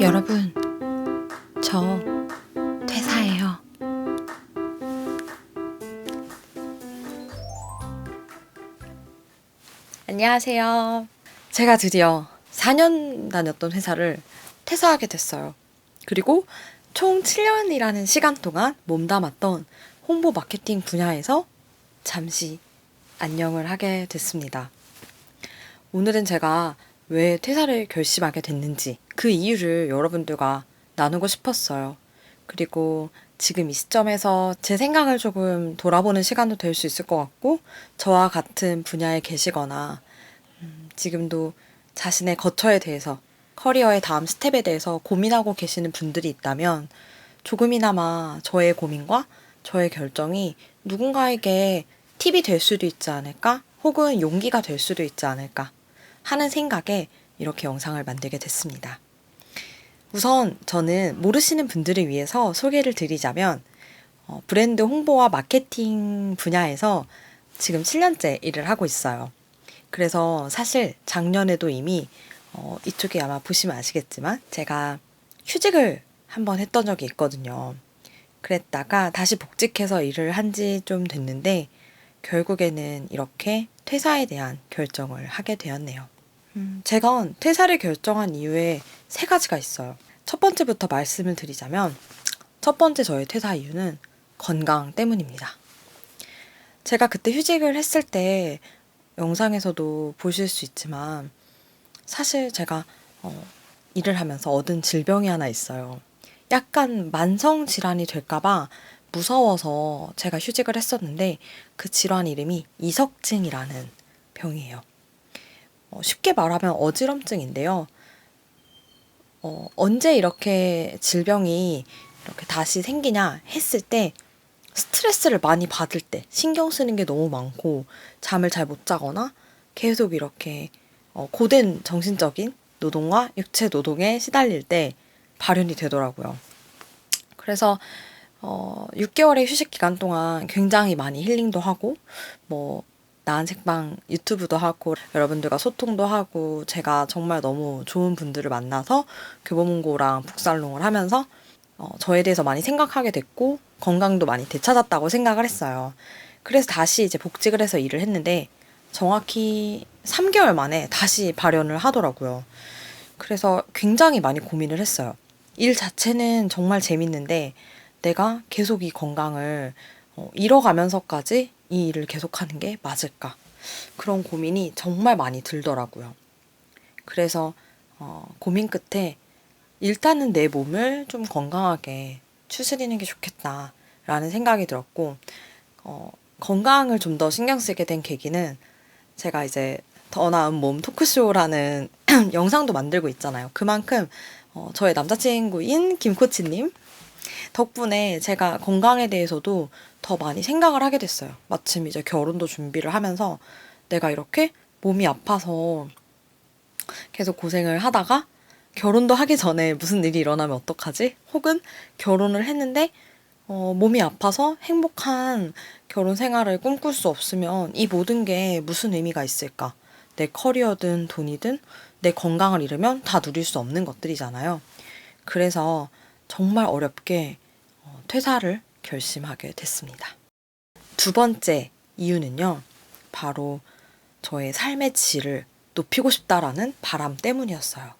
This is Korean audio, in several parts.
여러분, 저 퇴사해요. 안녕하세요. 제가 드디어 4년 다녔던 회사를 퇴사하게 됐어요. 그리고 총 7년이라는 시간 동안 몸담았던 홍보 마케팅 분야에서 잠시 안녕을 하게 됐습니다. 오늘은 제가 왜 퇴사를 결심하게 됐는지 그 이유를 여러분들과 나누고 싶었어요. 그리고 지금 이 시점에서 제 생각을 조금 돌아보는 시간도 될 수 있을 것 같고, 저와 같은 분야에 계시거나 지금도 자신의 거처에 대해서, 커리어의 다음 스텝에 대해서 고민하고 계시는 분들이 있다면 조금이나마 저의 고민과 저의 결정이 누군가에게 팁이 될 수도 있지 않을까? 혹은 용기가 될 수도 있지 않을까? 하는 생각에 이렇게 영상을 만들게 됐습니다. 우선 저는 모르시는 분들을 위해서 소개를 드리자면 브랜드 홍보와 마케팅 분야에서 지금 7년째 일을 하고 있어요. 그래서 사실 작년에도 이미 이쪽에 아마 보시면 아시겠지만 제가 휴직을 한번 했던 적이 있거든요. 그랬다가 다시 복직해서 일을 한 지 좀 됐는데 결국에는 이렇게 퇴사에 대한 결정을 하게 되었네요. 제가 퇴사를 결정한 이유에 3가지가 있어요. 첫 번째부터 말씀을 드리자면 첫 번째 저의 퇴사 이유는 건강 때문입니다. 제가 그때 휴직을 했을 때 영상에서도 보실 수 있지만 사실 제가 일을 하면서 얻은 질병이 하나 있어요. 약간 만성 질환이 될까봐 무서워서 제가 휴직을 했었는데 그 질환 이름이 이석증이라는 병이에요. 쉽게 말하면 어지럼증인데요. 언제 이렇게 질병이 이렇게 다시 생기냐 했을 때 스트레스를 많이 받을 때 신경 쓰는 게 너무 많고 잠을 잘 못 자거나 계속 이렇게 고된 정신적인 노동과 육체 노동에 시달릴 때 발현이 되더라고요. 그래서 6개월의 휴식 기간 동안 굉장히 많이 힐링도 하고 나은 책방 유튜브도 하고 여러분들과 소통도 하고 제가 정말 너무 좋은 분들을 만나서 교보문고랑 북살롱을 하면서 저에 대해서 많이 생각하게 됐고 건강도 많이 되찾았다고 생각을 했어요. 그래서 다시 이제 복직을 해서 일을 했는데 정확히 3개월 만에 다시 발현을 하더라고요. 그래서 굉장히 많이 고민을 했어요. 일 자체는 정말 재밌는데 내가 계속 이 건강을 잃어가면서까지 이 일을 계속하는 게 맞을까? 그런 고민이 정말 많이 들더라고요. 그래서 고민 끝에 일단은 내 몸을 좀 건강하게 추스리는 게 좋겠다라는 생각이 들었고 건강을 좀 더 신경 쓰게 된 계기는 제가 이제 더 나은 몸 토크쇼라는 영상도 만들고 있잖아요. 그만큼 저의 남자친구인 김코치님 덕분에 제가 건강에 대해서도 더 많이 생각을 하게 됐어요. 마침 이제 결혼도 준비를 하면서 내가 이렇게 몸이 아파서 계속 고생을 하다가 결혼도 하기 전에 무슨 일이 일어나면 어떡하지? 혹은 결혼을 했는데 몸이 아파서 행복한 결혼 생활을 꿈꿀 수 없으면 이 모든 게 무슨 의미가 있을까? 내 커리어든 돈이든 내 건강을 잃으면 다 누릴 수 없는 것들이잖아요. 그래서 정말 어렵게 퇴사를 결심하게 됐습니다. 두 번째 이유는요, 바로 저의 삶의 질을 높이고 싶다라는 바람 때문이었어요.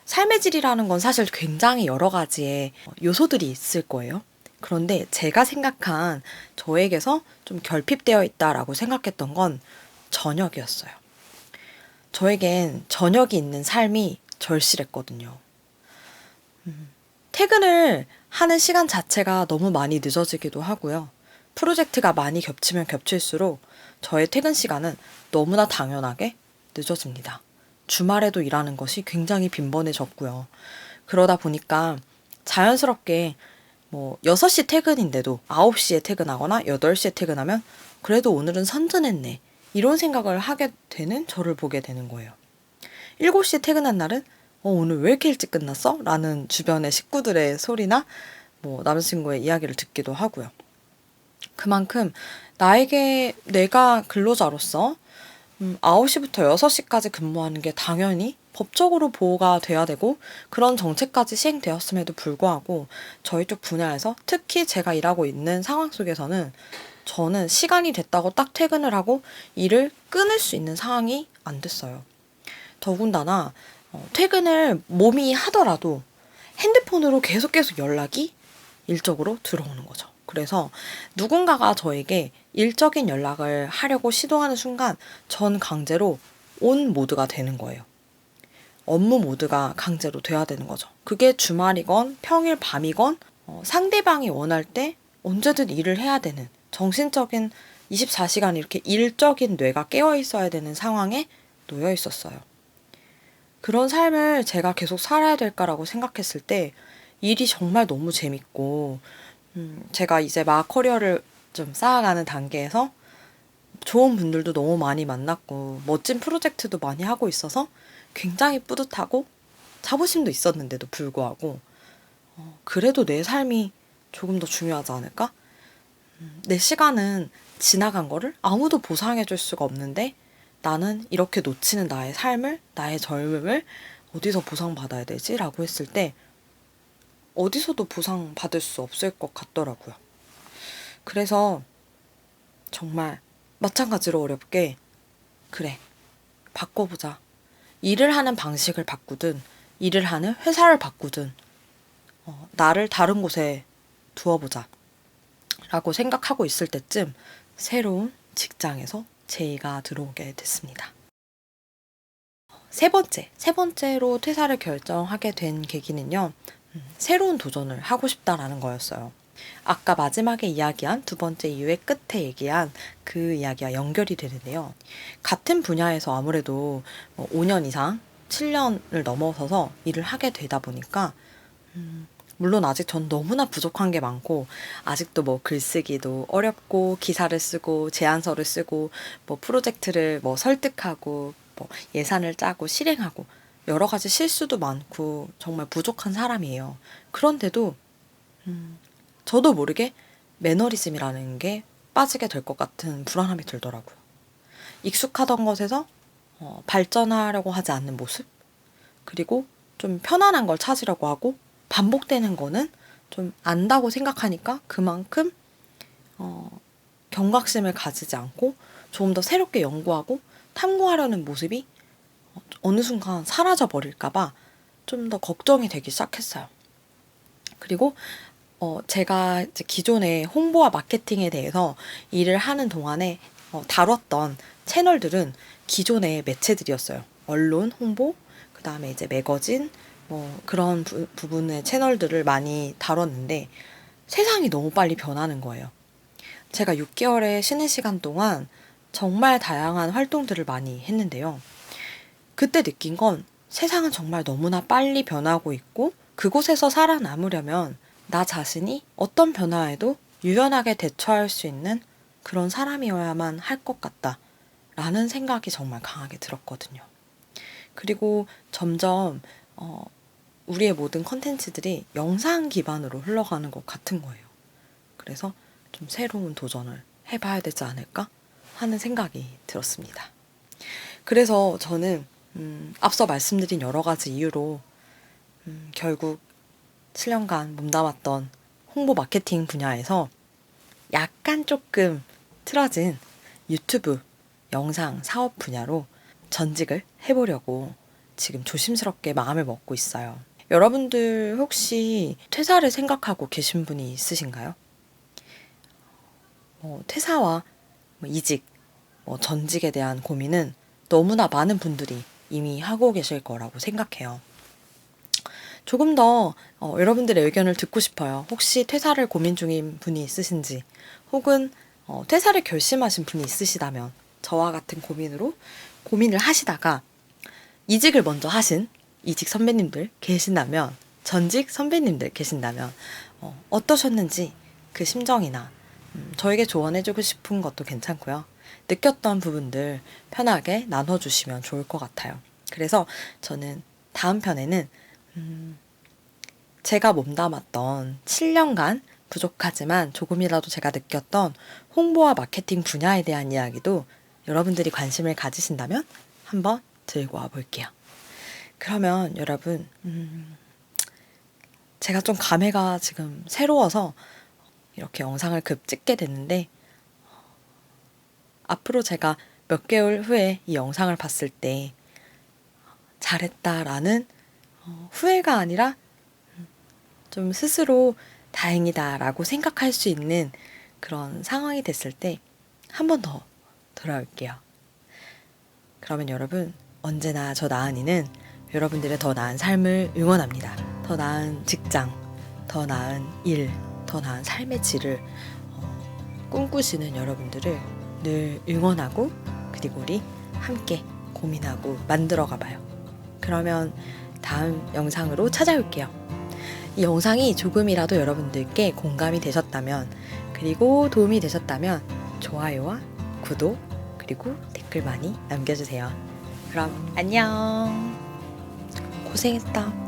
삶의 질이라는 건 사실 굉장히 여러 가지의 요소들이 있을 거예요. 그런데 제가 생각한 저에게서 좀 결핍되어 있다라고 생각했던 건 저녁이었어요. 저에겐 저녁이 있는 삶이 절실했거든요. 퇴근을 하는 시간 자체가 너무 많이 늦어지기도 하고요. 프로젝트가 많이 겹치면 겹칠수록 저의 퇴근 시간은 너무나 당연하게 늦어집니다. 주말에도 일하는 것이 굉장히 빈번해졌고요. 그러다 보니까 자연스럽게 6시 퇴근인데도 9시에 퇴근하거나 8시에 퇴근하면 그래도 오늘은 선전했네. 이런 생각을 하게 되는 저를 보게 되는 거예요. 7시에 퇴근한 날은 오늘 왜 이렇게 일찍 끝났어? 라는 주변의 식구들의 소리나 남자친구의 이야기를 듣기도 하고요. 그만큼 나에게 내가 근로자로서 9시부터 6시까지 근무하는 게 당연히 법적으로 보호가 돼야 되고 그런 정책까지 시행되었음에도 불구하고 저희 쪽 분야에서 특히 제가 일하고 있는 상황 속에서는 저는 시간이 됐다고 딱 퇴근을 하고 일을 끊을 수 있는 상황이 안 됐어요. 더군다나 퇴근을 몸이 하더라도 핸드폰으로 계속 연락이 일적으로 들어오는 거죠. 그래서 누군가가 저에게 일적인 연락을 하려고 시도하는 순간 전 강제로 온 모드가 되는 거예요. 업무 모드가 강제로 돼야 되는 거죠. 그게 주말이건 평일 밤이건 상대방이 원할 때 언제든 일을 해야 되는 정신적인 24시간 이렇게 일적인 뇌가 깨어 있어야 되는 상황에 놓여 있었어요. 그런 삶을 제가 계속 살아야 될까라고 생각했을 때 일이 정말 너무 재밌고 제가 이제 막 커리어를 좀 쌓아가는 단계에서 좋은 분들도 너무 많이 만났고 멋진 프로젝트도 많이 하고 있어서 굉장히 뿌듯하고 자부심도 있었는데도 불구하고 그래도 내 삶이 조금 더 중요하지 않을까? 내 시간은 지나간 거를 아무도 보상해 줄 수가 없는데 나는 이렇게 놓치는 나의 삶을, 나의 젊음을 어디서 보상받아야 되지? 라고 했을 때 어디서도 보상받을 수 없을 것 같더라고요. 그래서 정말 마찬가지로 어렵게 그래, 바꿔보자. 일을 하는 방식을 바꾸든 일을 하는 회사를 바꾸든 나를 다른 곳에 두어보자 라고 생각하고 있을 때쯤 새로운 직장에서 제의가 들어오게 됐습니다. 세 번째로 퇴사를 결정하게 된 계기는요. 새로운 도전을 하고 싶다라는 거였어요. 아까 마지막에 이야기한 두 번째 이유의 끝에 얘기한 그 이야기와 연결이 되는데요. 같은 분야에서 아무래도 5년 이상, 7년을 넘어서서 일을 하게 되다 보니까 물론 아직 전 너무나 부족한 게 많고 아직도 뭐 글쓰기도 어렵고 기사를 쓰고 제안서를 쓰고 뭐 프로젝트를 뭐 설득하고 뭐 예산을 짜고 실행하고 여러 가지 실수도 많고 정말 부족한 사람이에요. 그런데도 저도 모르게 매너리즘이라는 게 빠지게 될 것 같은 불안함이 들더라고요. 익숙하던 것에서 발전하려고 하지 않는 모습, 그리고 좀 편안한 걸 찾으려고 하고 반복되는 거는 좀 안다고 생각하니까 그만큼 경각심을 가지지 않고 조금 더 새롭게 연구하고 탐구하려는 모습이 어느 순간 사라져 버릴까봐 좀 더 걱정이 되기 시작했어요. 그리고 제가 이제 기존에 홍보와 마케팅에 대해서 일을 하는 동안에 다뤘던 채널들은 기존의 매체들이었어요. 언론, 홍보, 그 다음에 이제 매거진, 뭐 그런 부분의 채널들을 많이 다뤘는데 세상이 너무 빨리 변하는 거예요. 제가 6개월의 쉬는 시간 동안 정말 다양한 활동들을 많이 했는데요. 그때 느낀 건 세상은 정말 너무나 빨리 변하고 있고 그곳에서 살아남으려면 나 자신이 어떤 변화에도 유연하게 대처할 수 있는 그런 사람이어야만 할 것 같다 라는 생각이 정말 강하게 들었거든요. 그리고 점점 우리의 모든 컨텐츠들이 영상 기반으로 흘러가는 것 같은 거예요. 그래서 좀 새로운 도전을 해봐야 되지 않을까 하는 생각이 들었습니다. 그래서 저는 앞서 말씀드린 여러 가지 이유로 결국 7년간 몸담았던 홍보 마케팅 분야에서 약간 조금 틀어진 유튜브 영상 사업 분야로 전직을 해보려고 지금 조심스럽게 마음을 먹고 있어요. 여러분들 혹시 퇴사를 생각하고 계신 분이 있으신가요? 퇴사와 이직, 전직에 대한 고민은 너무나 많은 분들이 이미 하고 계실 거라고 생각해요. 조금 더 여러분들의 의견을 듣고 싶어요. 혹시 퇴사를 고민 중인 분이 있으신지, 혹은 퇴사를 결심하신 분이 있으시다면 저와 같은 고민을 하시다가 이직을 먼저 하신 이직 선배님들 계신다면, 전직 선배님들 계신다면 어떠셨는지 그 심정이나 저에게 조언해주고 싶은 것도 괜찮고요. 느꼈던 부분들 편하게 나눠주시면 좋을 것 같아요. 그래서 저는 다음 편에는 제가 몸담았던 7년간 부족하지만 조금이라도 제가 느꼈던 홍보와 마케팅 분야에 대한 이야기도 여러분들이 관심을 가지신다면 한번 들고 와 볼게요. 그러면 여러분, 제가 좀 감회가 지금 새로워서 이렇게 영상을 급 찍게 됐는데, 앞으로 제가 몇 개월 후에 이 영상을 봤을 때 잘했다라는 후회가 아니라 좀 스스로 다행이다라고 생각할 수 있는 그런 상황이 됐을 때 한 번 더 돌아올게요. 그러면 여러분, 언제나 저 나은이는 여러분들의 더 나은 삶을 응원합니다. 더 나은 직장, 더 나은 일, 더 나은 삶의 질을 꿈꾸시는 여러분들을 늘 응원하고, 그리고 우리 함께 고민하고 만들어가 봐요. 그러면 다음 영상으로 찾아올게요. 이 영상이 조금이라도 여러분들께 공감이 되셨다면, 그리고 도움이 되셨다면 좋아요와 구독, 그리고 댓글 많이 남겨주세요. 그럼 안녕. 고생했다.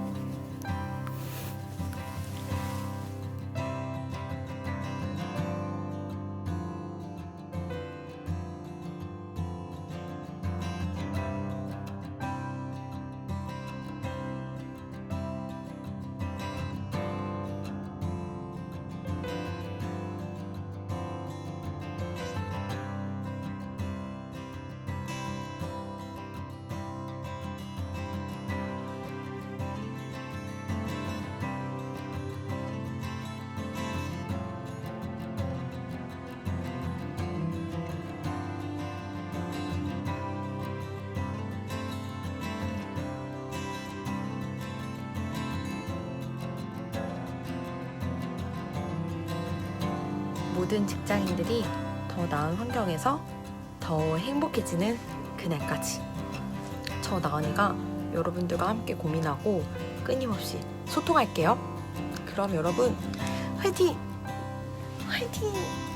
모든 직장인들이 더 나은 환경에서 더 행복해지는 그날까지 저 나은이가 여러분들과 함께 고민하고 끊임없이 소통할게요. 그럼 여러분 화이팅! 화이팅!